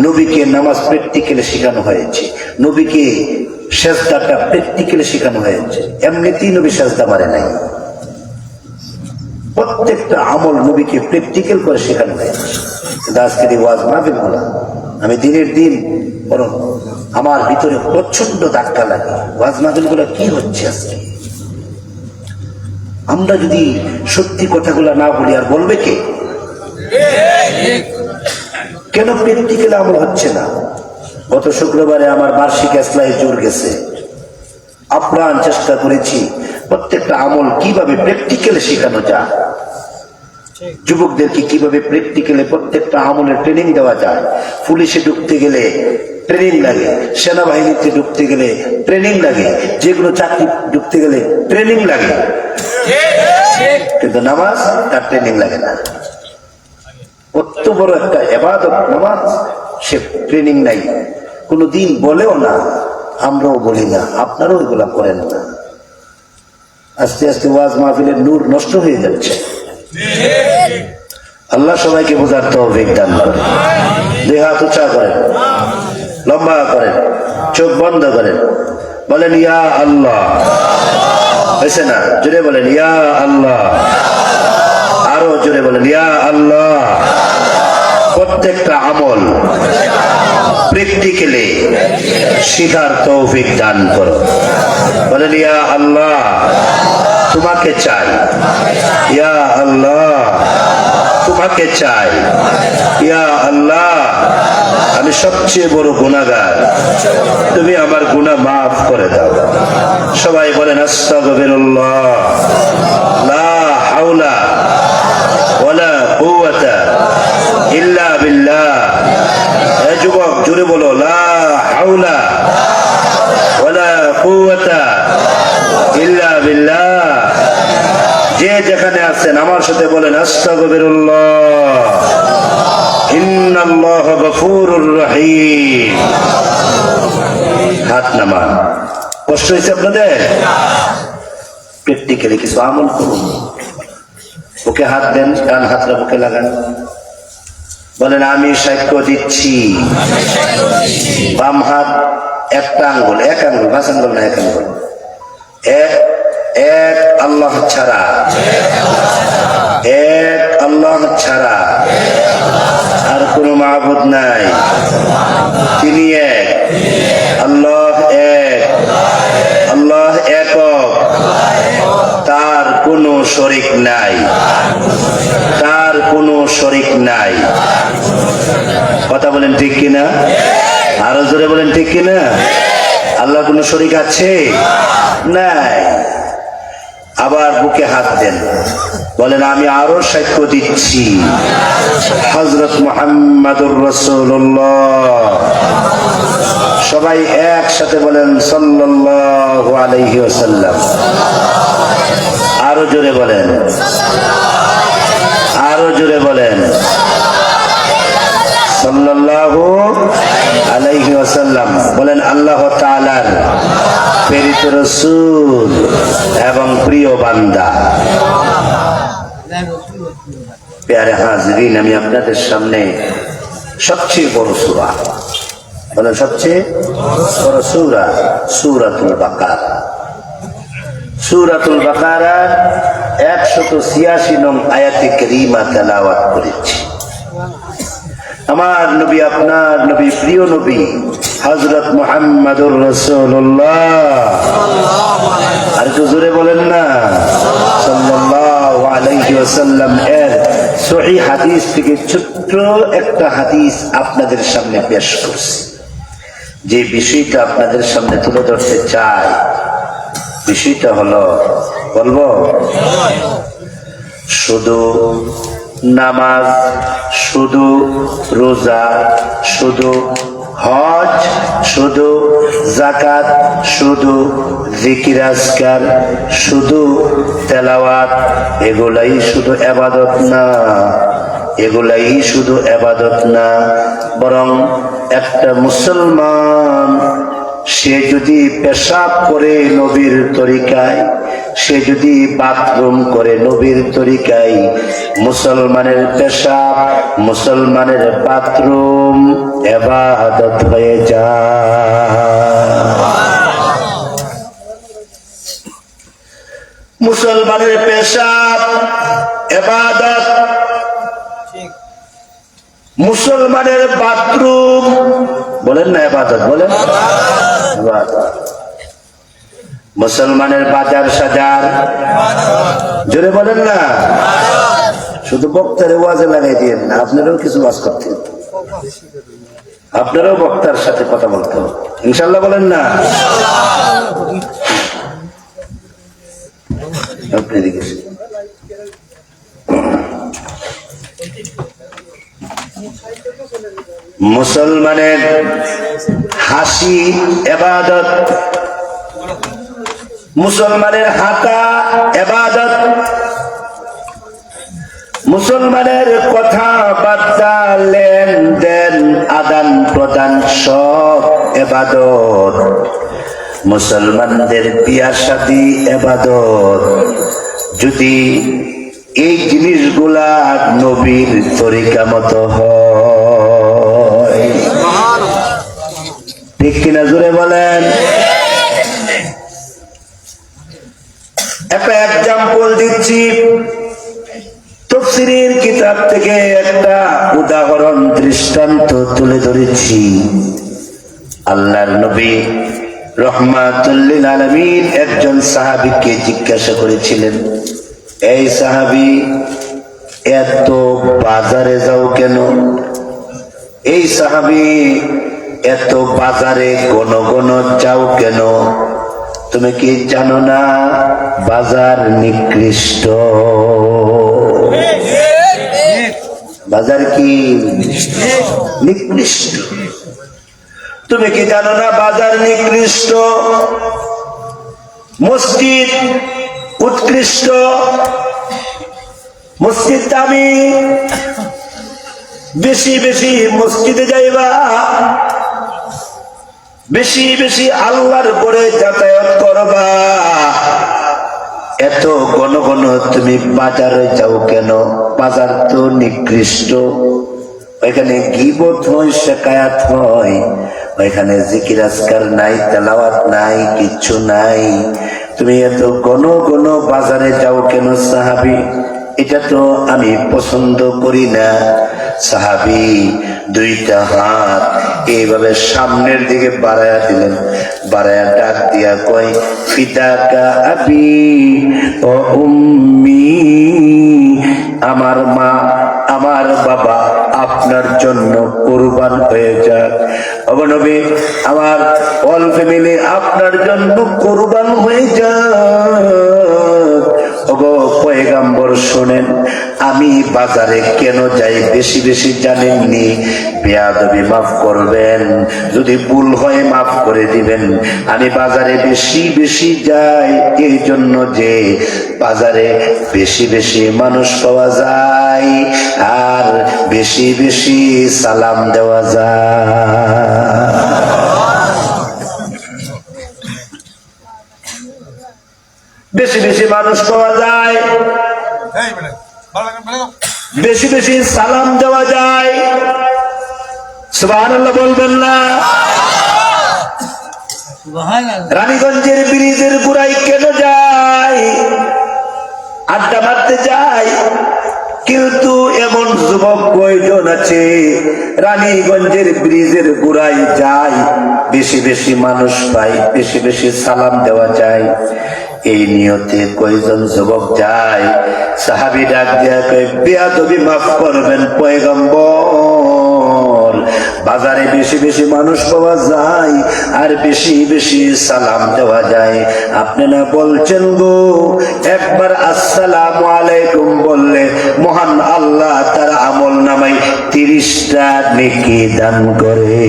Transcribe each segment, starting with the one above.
নবীকে নামাজ প্র্যাকটিক্যালি শেখানো হয়েছে, নবীকে সেজদাটা প্র্যাকটিক্যালি শেখানো হয়েছে। এমনিতেই নবী সেজদা মারে নাই, প্রত্যেকটা আমল নবীকে প্র্যাকটিক্যাল করে শেখানো হয়েছে। আজকের এই ওয়াজ মাহফিল গুলা আমি দিনের দিন বরং আমার ভিতরে প্রচন্ড ধাক্কা লাগে। ওয়াজ মাহফিল গুলা কি হচ্ছে আজকে? আমরা যদি সত্যি কথাগুলা না বলি আর বলবে কে? কেন প্র্যাকটিক্যাল আমল হচ্ছে না? গত শুক্রবারে আমার বার্ষিক ইসলাহি জোর গেছে, আপ্রাণ চেষ্টা করেছি প্রত্যেকটা আমল কিভাবে প্র্যাকটিক্যালি শেখানো যায়, যুবকদেরকে কিভাবে প্র্যাকটিক্যালি প্রত্যেকটা আমলের ট্রেনিং দেওয়া যায়। পুলিশে ঢুকতে গেলে ট্রেনিং লাগে, সেনাবাহিনীতে ঢুকতে গেলে ট্রেনিং লাগে, যেগুলো চাকরি ঢুকতে গেলে ট্রেনিং লাগে, কিন্তু নামাজ তার ট্রেনিং লাগে না। কত বড় একটা ইবাদত নামাজ, সে ট্রেনিং নাই, কোনদিন বলেও না, আমরাও বলি না, আপনারাও এগুলা করেন না। আস্তে আস্তে ওয়াজ মাহফিলের নূর নষ্ট হয়ে যাচ্ছে। আল্লাহ সবাইকে বোঝার তৌফিক দান করেন। দুই হাত উঁচা করেন, লম্বা করেন, চোখ বন্ধ করেন, বলেন ইয়া আল্লাহ। হয়েছে না? জোরে বলেন ইয়া আল্লাহ, আরো জোরে বলেন ইয়া আল্লাহ। প্রত্যেকটা আমল প্র্যাকটিক্যালি শিখার তৌফিক দান করো। বলেন ইয়া আল্লাহ, তোমাকে চাই, ইয়া আল্লাহ তোমাকে চাই, ইয়া আল্লাহ আমি সবচেয়ে বড় গুনাহগার, তুমি আমার গুনাহ মাফ করে দাও। সবাই বলেন আস্তাগফিরুল্লাহ, লা হাওলা ওয়ালা কুওয়াতা ইল্লা বিল্লাহ। এ যুবক জোরে বলো, লা হাওলা ওয়ালা কুওয়াতা ইল্লা বিল্লাহ। যে যেখানে আছেন আমার সাথে বলেন আস্তাগফিরুল্লাহ, ইন্নাল্লাহ গফুরুর রহিম। হাত নামান। কষ্ট হয়েছে আপনাদের? প্র্যাকটিক্যালি কিছু আমল করুন। বুকে হাত দেন, ডান হাতটা বুকে লাগান, বলেন আমি সাক্ষ্য দিচ্ছি। বাম হাত একটা আঙ্গুল, এক আঙ্গুল, পাঁচ আঙ্গুল না, এক আঙ্গুল, এক আল্লাহ ছাড়া, এক আল্লাহ ছাড়া আর কোন মাবুদ নাই, তিনি এক, আল্লাহ এক, আল্লাহ একক, তার কোনো শরীক নাই, তার কোনো শরীক নাই। কথা বলেন ঠিক কিনা? আরো জোরে বলেন ঠিক কিনা? আল্লাহ কোনো শরীক আছে? নাই। আবার বুকে হাত দেন, বলেন আমি আরো সাক্ষ্য দিচ্ছি হযরত মুহাম্মাদুর রাসূলুল্লাহ। সবাই একসাথে বলেন সাল্লাল্লাহু আলাইহি ওয়াসাল্লাম। আরো জোরে বলেন, আরো জোরে বলেন সাল্লাল্লাহু আলাইহি ওয়াসাল্লাম। বলেন আল্লাহ তাআলার প্রেরিত রাসূল এবং প্রিয় বান্দা। প্যারে হাজরিন, আমি আপনাদের সামনে সবচেয়ে বড় সূরা, বলেন সবচেয়ে বড় সূরা, সূরাতুল বাকারা। সূরাতুল বাকারা 186 নং আয়াতে কারীমা তেলাওয়াত করেছি। আমার নবী, আপনার নবী, প্রিয় নবী হযরত মুহাম্মাদুর রাসূলুল্লাহ। আর একটু জোরে বলেন না, সাল্লাল্লাহু আলাইহি ওয়াসাল্লাম এর সহিহ হাদিস থেকে ছোট্ট একটা হাদিস আপনাদের সামনে পেশ করছি। যে বিষয়টা আপনাদের সামনে তুলে ধরতে চাই, বিষয়টা হলো, বলবো, শুধু নামাজ, শুধু রোজা, শুধু হজ, শুধু যাকাত, শুধু জিকির আজকার, শুধু তেলাওয়াত, এগুলাই শুধু ইবাদত না, এগুলাই শুধু ইবাদত না, বরং একটা মুসলমান সে যদি পেশাব করে নবীর তরিকায়, সে যদি বাথরুম করে নবীর তরিকায়, মুসলমানের পেশাব, মুসলমানের বাথরুম ইবাদত হয়ে যায়। মুসলমানের পেশাব ইবাদত, মুসলমানের বাথরুম বলেন না ইবাদত, বলেন ইবাদত। মুসলমানের বাজার সাজার জোরে বলেন না, শুধু বক্তারে ওয়াজে লাগাই দিয়েন না, আপনারাও কিছু ওয়াজ করতে, আপনারাও বক্তার সাথে কথা বলতে হবে ইনশাল্লাহ, বলেন না। আপনি দেখেছেন মুসলমানের হাসি ইবাদত, মুসলমানের হাঁটা ইবাদত, মুসলমানের কথাবার্তা, লেনদেন, আদান প্রদান সব ইবাদত। মুসলমানদের বিয়া শাদী ইবাদত। যদি এই জিনিসগুলা নবীর তরিকা মতো হয়, ঠিক কিনা জোরে বলেন। একটা এক্সাম্পল দিচ্ছি, তাফসীরের কিতাব থেকে একটা উদাহরণ দৃষ্টান্ত তুলে ধরেছি। আল্লাহর নবী রহমাতুল লিল আলামিন একজন সাহাবীকে জিজ্ঞাসা করেছিলেন, এই সাহাবী, এত বাজারে যাও কেন? এই সাহাবী, এত বাজারে ঘন ঘন যাও কেন? তুমি কি জানো না বাজার নিকৃষ্ট? বাজার কি নিকৃষ্ট? তুমি কি জানো না বাজার নিকৃষ্ট? মসজিদ উৎকৃষ্ট, মসজিদ দামি, বেশি বেশি মসজিদে যাইবা, বেশি বেশি আল্লাহর পরে যাতায়াত করবা। এত ঘন ঘন তুমি বাজারে যাও কেন? বাজার তো নিকৃষ্ট, ওইখানে গীবত হয়, শিকায়াত হয়, ওইখানে জিকির আজকার নাই, তেলাওয়াত নাই, কিচ্ছু নাই। তুমি এত ঘন ঘন বাজারে যাও কেন সাহাবী? এটা তো আমি পছন্দ করি না। সাহাবী দুইটা হাত এইভাবে সামনের দিকে বাড়ায়া দিলেন, বাড়ায়া ডাক দিয়া কয়, ফিদাকা আবি ও উম্মি, আমার মা আমার বাবা আপনার জন্য কুরবান হয়ে যাক। ওগো নবী, আমার অল ফ্যামিলি আপনার জন্য কুরবান হয়ে যাক। ওগো পয়গম্বর শোনেন, আমি বাজারে কেন যাই বেশি বেশি জানেননি? বেয়াদবি মাফ করবেন, যদি ভুল হয় মাফ করে দিবেন। আমি বাজারে বেশি বেশি যাই এই জন্য যে বাজারে বেশি বেশি মানুষ পাওয়া যায় আর বেশি বেশি সালাম দেওয়া যায়। বেশি বেশি মানুষ পাওয়া যায়, বেশি বেশি সালাম দেওয়া যায়। সুবহানাল্লাহ বলবেন না? রানীগঞ্জের ব্রিজের গোড়ায় কেন যায়? আড্ডা মারতে যায়, কিন্তু এমন যুবক কয়জন আছে রানীগঞ্জের ব্রিজের গোড়ায় যায়, বেশি বেশি মানুষ পায়, বেশি বেশি সালাম দেওয়া যায়। এই নিয়তে কয়জন যুবক যায়? সাহাবী ডাক দিয়া কয়, বেয়াদবি মাফ করবেন পয়গম্বর, বাজারে বেশি বেশি মানুষ পাওয়া যায় আর বেশি বেশি সালাম দেওয়া যায়। আপনি না বলছেন গো, একবার আসসালামু আলাইকুম বললে মহান আল্লাহ তার আমল নামায় 30টা নেকি দান করে।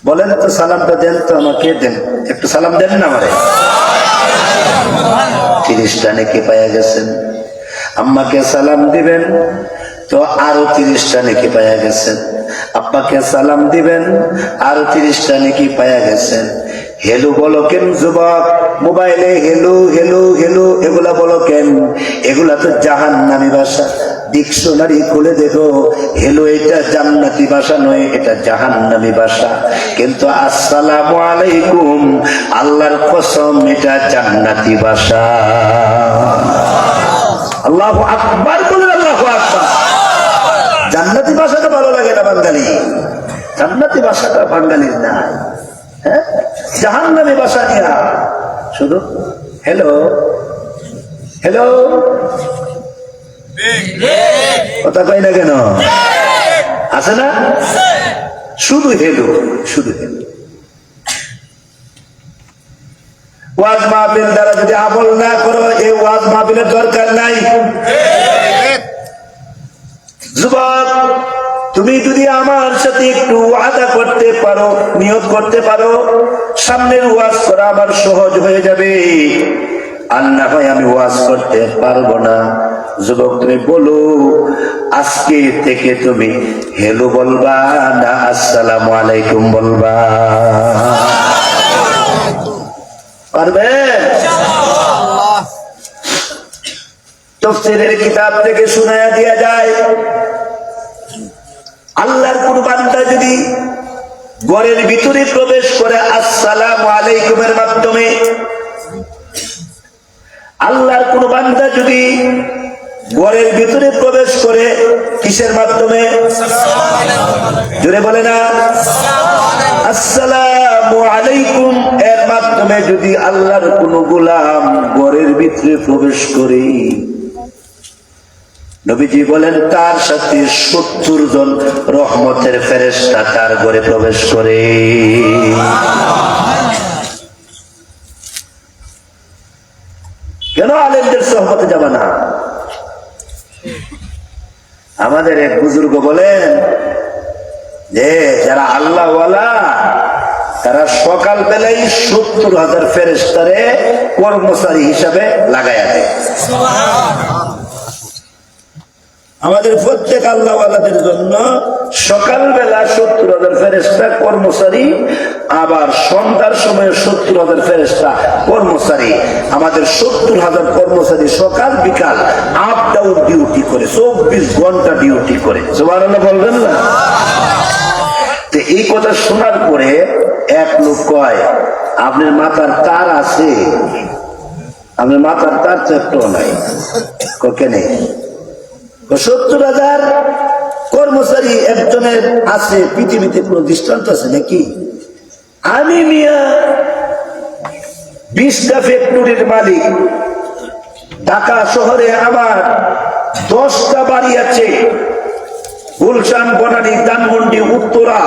বলেন তো, সালামটা দেন তো, আমাকে দেন, একটু সালাম দেন না আমারে। 30টা নেকি পাইয়া গেছেন। আম্মাকে সালাম দিবেন তো আরো 30টা নেকি পাইয়া গেছেন। আব্বাকে সালাম দিবেন, আর 30টা নেকি পায়া গেছেন। হেলো বলো কেন যুবক, মোবাইলে হেলো হেলো হেলো এগুলা বলো কেন? এগুলা তো জাহান্নামী ভাষা। ডিকশনারি খুলে দেখো, হেলো এটা জান্নাতি ভাষা নয়, এটা জাহান্নামী ভাষা। কিন্তু আসসালামু আলাইকুম, আল্লাহর কসম এটা জান্নাতি ভাষা। আল্লাহু আকবার বলেন, আল্লাহু আকবার। জান্নাতি ভাষাটা ভালো লাগে না বাঙালি, জান্নাতি ভাষাটা বাঙালির না। হ্যাঁ, জাহান্নামী ভাষা নিয়া শুধু হ্যালো হ্যালো, কথা কই না কেন? আছে না? শুধু হেলো, শুধু হেলো। ওয়াজ মাহফিল দ্বারা যদি আমল না করো, এই ওয়াজ মাহফিলের দরকার নাই। যুবক, তুমি যদি আমার সাথে একটু ওয়াদা করতে পারো, নিয়ত করতে পারো, সামনের ওয়াজ করা আমার সহজ হয়ে যাবে। আর না হয় আমি ওয়াজ করতে পারবো না। যুবক, তুমি বলো, আজকে থেকে তুমি হেলো বলবা না আসসালামু আলাইকুম বলবা? পারবে? তাফসীরের কিতাব থেকে শোনায়া দেয়া যায়, আল্লাহর কোন বান্দা যদি ঘরের ভিতরে প্রবেশ করে আসসালামু আলাইকুমের মাধ্যমে, আল্লাহর কোন বান্দা যদি ঘরের ভিতরে প্রবেশ করে কিসের মাধ্যমে? জোরে বলে না, আসসালামু আলাইকুম এর মাধ্যমে যদি আল্লাহর কোন গোলাম ঘরের ভিতরে প্রবেশ করে, নবীজি বলেন তার সাথে 70 জন রহমতের ফেরেশতা তার ঘরে প্রবেশ করে। কেন আলেমদের সোহবতে যাবে না? আমাদের এক বুজুর্গ বলেন যে যারা আল্লাহ ওয়ালা তারা সকাল বেলায় 70,000 ফেরেশতারে কর্মচারী হিসাবে লাগাইয়া দেয়। আমাদের প্রত্যেক আল্লাহওয়ালাদের জন্য সকালবেলা 70,000 ফেরেশতা কর্মচারী, আবার সন্ধ্যার সময় 70,000 ফেরেশতা কর্মচারী। আমাদের 70,000 কর্মচারী সকাল বিকাল আপ ডাউন ডিউটি করে, 24 ঘন্টা ডিউটি করে। সুবহানাল্লাহ বলবেন না? তো এই কথা শোনার পরে এক লোক কয়, আপনার মাথার তার আছে? আপনার মাথার তার তো একটাও নাই। কেনে? 70,000 কর্মচারী একজনের আছে, পৃথিবীতে কোন দৃষ্টান্ত আছে নাকি? আমি মিয়া 20টা ফ্যাক্টরির মালিক, ঢাকা শহরে আমার 10টা বাড়ি আছে, গুলশান, বনানী, ধানমন্ডি, উত্তরা,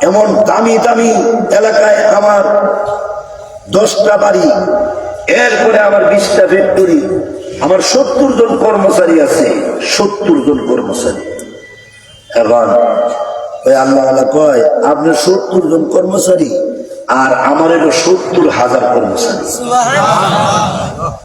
এমন দামি দামি এলাকায় আমার 10টা বাড়ি, এরপরে আমার 20টা ফ্যাক্টরি, আমার 70 জন কর্মচারী আছে, 70 জন কর্মচারী। এখন ওই আল্লাহ কয়, আপনার 70 জন কর্মচারী আর আমার 70,000 কর্মচারী।